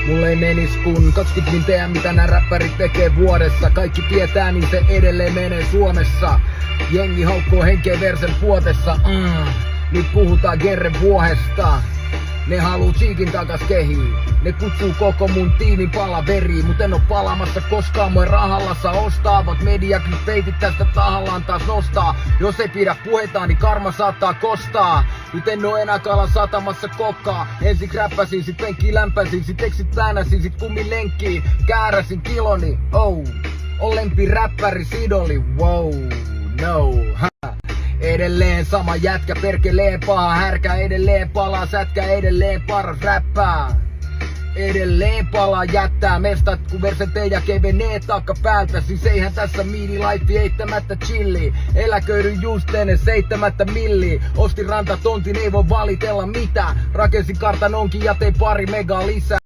Mulle ei menis kun 20 minteä mitä nää räppärit tekee vuodessa. Kaikki tietää niin se edelleen menee Suomessa. Jengi haukkoo henkeä versen puotessa. Nyt puhutaan Gerren vuohesta. Ne haluu Cheekin takas kehiin. Ne kutsuu koko mun tiimin palaveriin. Mut en oo palamassa koskaan, moi rahalla saa ostaa. Vot mediaklippeitit tästä tahallaan taas nostaa. Jos ei pidä puhetaan, niin karma saattaa kostaa. Nyt en oo enää kalan satamassa kokkaa. Ensin räppäsin, sit penkkiin lämpäsin. Sit eksit väänäsin, sit kummin lenkkiin. Kääräsin kiloni, on lempi räppäri sidoli, wow, no, ha. Edelleen sama jätkä, perkeleen paha härkä. Edelleen palaa sätkä, edelleen paras räppää. Edelleen palaa jättää mestat, kun verset ja kevenee taakka päältä. Siis eihän tässä miinilaifi eittämättä chilli. Eläköidy just ennen 7 milliä. Ostin rantatontin, ei voi valitella mitä. Rakensin kartan onkin ja tein pari megaa lisää.